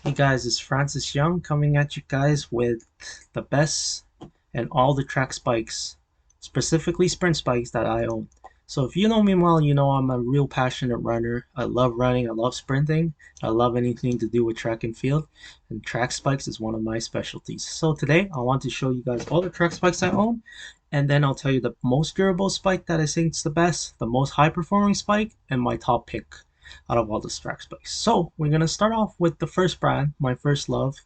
Hey guys, it's Francis Young coming at you guys with the best and all the track spikes, specifically sprint spikes that I own. So if you know me well, you know I'm a real passionate runner. I love running, I love sprinting, I love anything to do with track and field, and track spikes is one of my specialties. So today I want to show you guys all the track spikes I own, and then I'll tell you the most durable spike that I think is the best, the most high performing spike, and my top pick out of all the track spikes. So we're gonna start off with the first brand, my first love,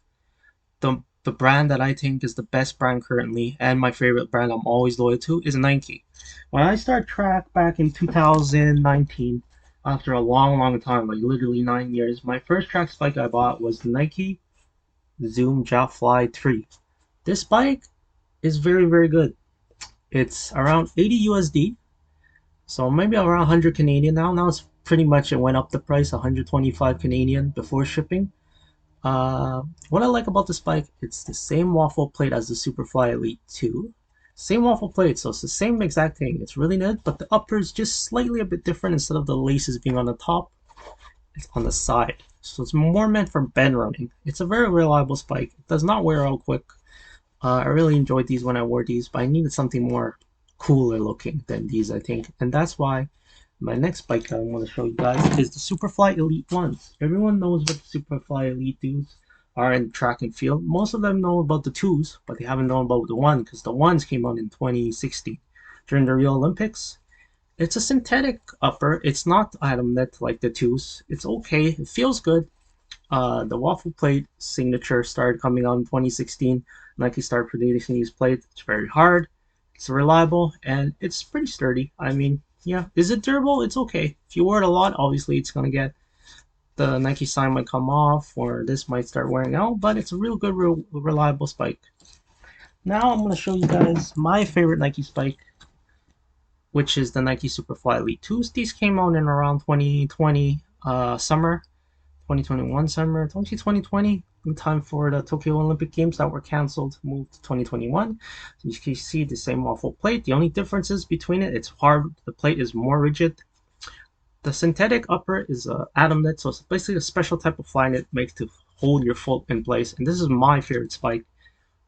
the brand that I think is the best brand currently, and my favorite brand I'm always loyal to is Nike. When I started track back in 2019, after a long time, like literally 9 years, my first track spike I bought was the Nike Zoom Jet Fly 3. This bike is very good. It's around 80 USD, so maybe around 100 Canadian now. Now it's pretty much, it went up the price, 125 Canadian before shipping. What I like about this bike, it's the same waffle plate as the Superfly Elite 2. Same waffle plate, so it's the same exact thing. It's really good, but the upper is just slightly a bit different. Instead of the laces being on the top, it's on the side. So it's more meant for bend running. It's a very reliable spike. It does not wear out quick. I really enjoyed these when I wore these, but I needed something more cooler looking than these, I think. And that's why my next bike that I want to show you guys is the Superfly Elite ones. Everyone knows what the Superfly Elite dudes are in track and field. Most of them know about the twos, but they haven't known about the one because the ones came out in 2016 during the Rio Olympics. It's a synthetic upper. It's not atom net like the twos. It's okay. It feels good. The waffle plate signature started coming out in 2016. Nike started producing these plates. It's very hard, it's reliable, and it's pretty sturdy. I mean, yeah, is it durable? It's okay. If you wear it a lot, obviously it's gonna get, the Nike sign might come off, or this might start wearing out. But it's a real good, real reliable spike. Now I'm gonna show you guys my favorite Nike spike, which is the Nike Superfly Elite 2s. These came out in around 2020 summer. 2021 summer, 2020, in time for the Tokyo Olympic Games that were canceled, moved to 2021. So you can see the same waffle plate. The only differences between it, it's hard. The plate is more rigid. The synthetic upper is atom knit, so it's basically a special type of fly knit made to hold your foot in place. And this is my favorite spike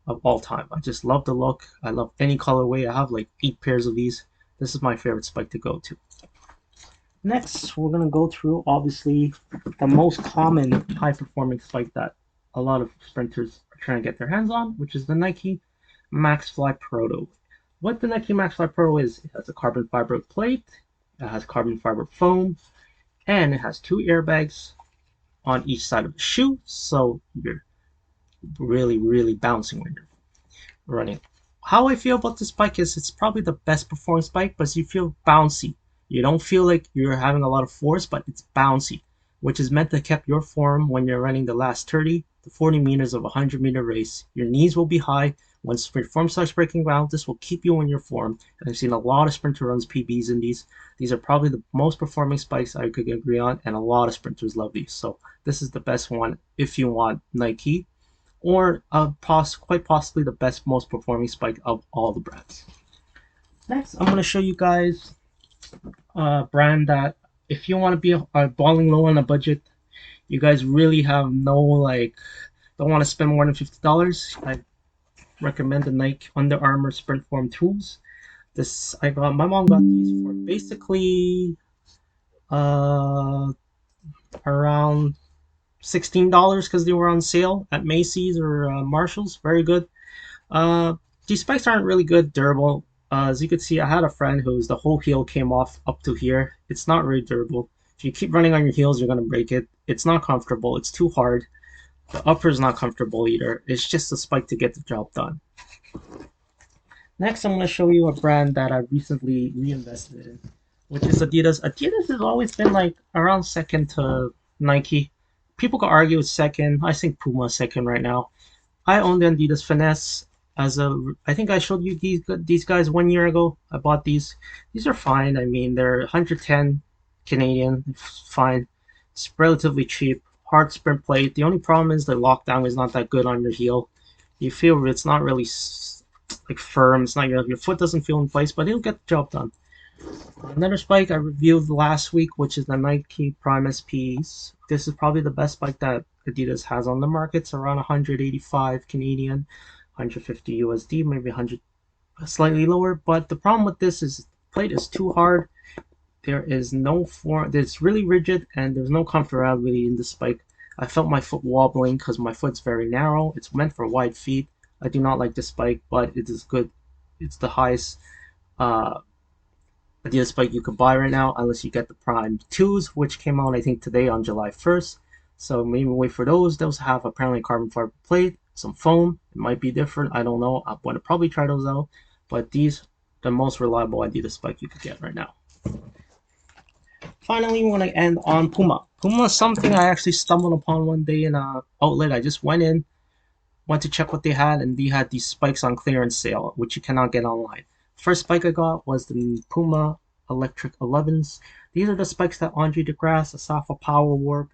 of all time. I just love the look. I love any colorway. I have like 8 pairs of these. This is my favorite spike to go to. Next, we're going to go through, obviously, the most common high-performing spike that a lot of sprinters are trying to get their hands on, which is the Nike Max Fly Proto. What the Nike Max Fly Proto is, it has a carbon fiber plate, it has carbon fiber foam, and it has 2 airbags on each side of the shoe, so you're really bouncing when you're running. How I feel about this bike is it's probably the best performing bike, but you feel bouncy. You don't feel like you're having a lot of force, but it's bouncy, which is meant to keep your form when you're running the last 30 to 40 meters of a 100-meter race. Your knees will be high. Once your form starts breaking ground, this will keep you in your form. And I've seen a lot of sprinter runs PBs in these. These are probably the most performing spikes I could agree on, and a lot of sprinters love these. So this is the best one if you want Nike, or quite possibly the best, most performing spike of all the brands. Next, I'm going to show you guys a brand that, if you want to be balling low on a budget, you guys really have no, like, don't want to spend more than $50, I recommend the Nike Under Armour Sprint Form tools. My mom got these for basically around $16 because they were on sale at Macy's or Marshall's. Very good. Uh, these spikes aren't really good, durable. As you can see, I had a friend whose the whole heel came off up to here. It's not really durable. If you keep running on your heels, you're gonna break it. It's not comfortable. It's too hard. The upper is not comfortable either. It's just a spike to get the job done. Next, I'm gonna show you a brand that I recently reinvested in, which is Adidas. Adidas has always been like around second to Nike. People could argue it's second. I think Puma is second right now. I own the Adidas Finesse as a. I think I showed you these guys 1 year ago. I bought these. These are fine. I mean, they're 110 Canadian. Fine. It's relatively cheap. Hard sprint plate. The only problem is the lockdown is not that good on your heel. You feel it's not really like firm. It's not your foot doesn't feel in place, but it'll get the job done. Another spike I reviewed last week, which is the Nike Primus Ps. This is probably the best spike that Adidas has on the market. It's around 185 Canadian, 150 USD, maybe 100, slightly lower. But the problem with this is the plate is too hard. There is no form. It's really rigid, and there's no comfortability in the spike. I felt my foot wobbling because my foot's very narrow. It's meant for wide feet. I do not like the spike, but it is good. It's the highest uh, Adidas spike you could buy right now, unless you get the Prime 2s, which came out I think today on July 1st. So maybe wait for those. Those have apparently carbon fiber plate, some foam. It might be different. I don't know. I'm going to probably try those out. But these, the most reliable Adidas spike you could get right now. Finally, we want to end on Puma. Puma is something I actually stumbled upon one day in a outlet. I just went to check what they had, and they had these spikes on clearance sale, which you cannot get online. First spike I got was the Puma Electric 11s. These are the spikes that Andre DeGrasse, Asafa Power Warp.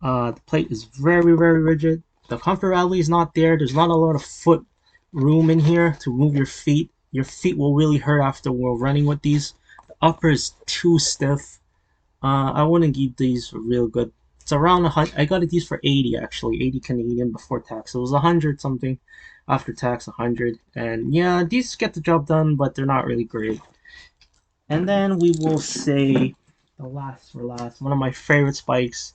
The plate is very, very rigid. The comfortability is not there. There's not a lot of foot room in here to move your feet. Your feet will really hurt after we're running with these. The upper is too stiff. I wouldn't give these real good. It's around 100. I got these for 80 actually, 80 Canadian before tax. It was 100 something, after tax 100. And yeah, these get the job done, but they're not really great. And then we will say the last for last, one of my favorite spikes.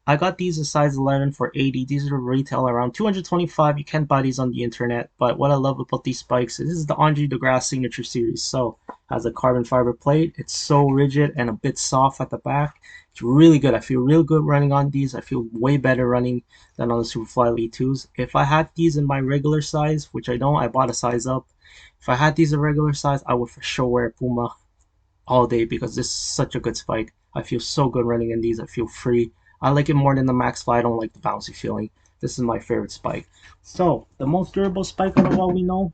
I got these a size 11 for 80. These are retail around 225. You can't buy these on the internet. But what I love about these spikes is this is the Andre DeGrasse Signature Series. So it has a carbon fiber plate. It's so rigid and a bit soft at the back. It's really good. I feel real good running on these. I feel way better running than on the Superfly Elite 2s. If I had these in my regular size, which I don't, I bought a size up. If I had these in regular size, I would for sure wear Puma all day because this is such a good spike. I feel so good running in these. I feel free. I like it more than the Max Fly. I don't like the bouncy feeling. This is my favorite spike. So the most durable spike out of all we know,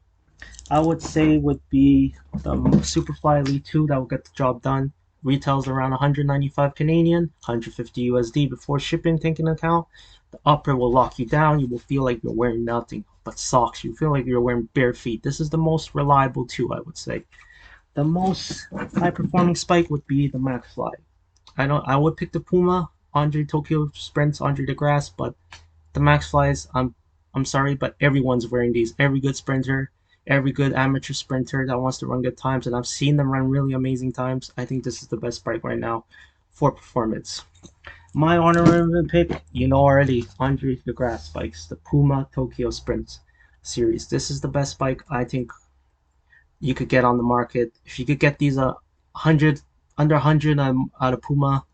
I would say would be the Superfly Elite 2. That will get the job done. Retails around 195 Canadian, 150 USD before shipping, taking account. The upper will lock you down. You will feel like you're wearing nothing but socks. You feel like you're wearing bare feet. This is the most reliable too, I would say. The most high performing spike would be the Max Fly. I would pick the Puma, Andre Tokyo Sprints, Andre DeGrasse, but the Max Flies, I'm sorry, but everyone's wearing these. Every good sprinter, every good amateur sprinter that wants to run good times, and I've seen them run really amazing times. I think this is the best bike right now for performance. My honorable pick, you know already, Andre DeGrasse bikes, the Puma Tokyo Sprint series. This is the best bike I think you could get on the market. If you could get these 100 under 100 out of Puma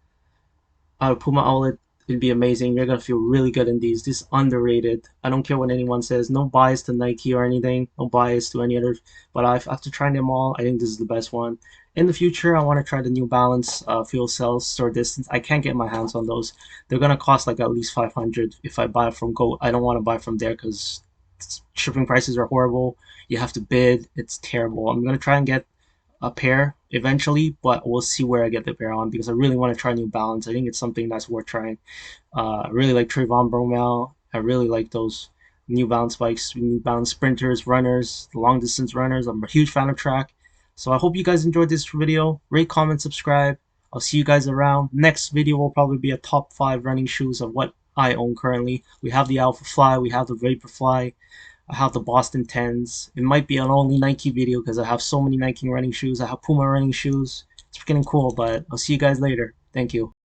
outlet, it'd be amazing. You're gonna feel really good in these. This is underrated. I don't care what anyone says. No bias to Nike or anything. No bias to any other. But after trying them all, I think this is the best one. In the future, I want to try the New Balance fuel cells short distance. I can't get my hands on those. They're gonna cost like at least 500 if I buy from Go. I don't want to buy from there because shipping prices are horrible. You have to bid. It's terrible. I'm gonna try and get a pair eventually, but we'll see where I get the pair on because I really want to try New Balance. I think it's something that's worth trying. I really like Trayvon Bromell. I really like those New Balance bikes, New Balance sprinters, runners, long distance runners. I'm a huge fan of track. So I hope you guys enjoyed this video. Rate, comment, subscribe. I'll see you guys around. Next video will probably be a top 5 running shoes of what I own currently. We have the Alpha Fly, we have the Vaporfly, I have the Boston 10s. It might be an only Nike video because I have so many Nike running shoes. I have Puma running shoes. It's freaking cool, but I'll see you guys later. Thank you.